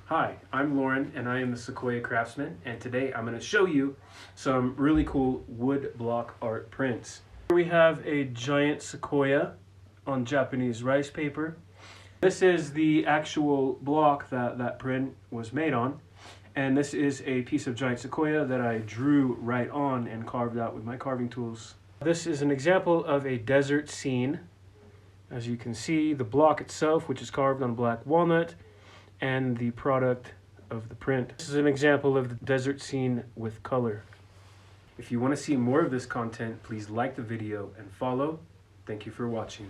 Hi, I'm Lauren and I am the Sequoia Craftsman, and today I'm going to show you some really cool wood block art prints. Here we have a giant sequoia on Japanese rice paper. This is the actual block that print was made on, and this is a piece of giant sequoia that I drew right on and carved out with my carving tools. This is an example of a desert scene. As you can see, the block itself, which is carved on black walnut, and the product of the print. This is an example of the desert scene with color. If you want to see more of this content, please like the video and follow. Thank you for watching.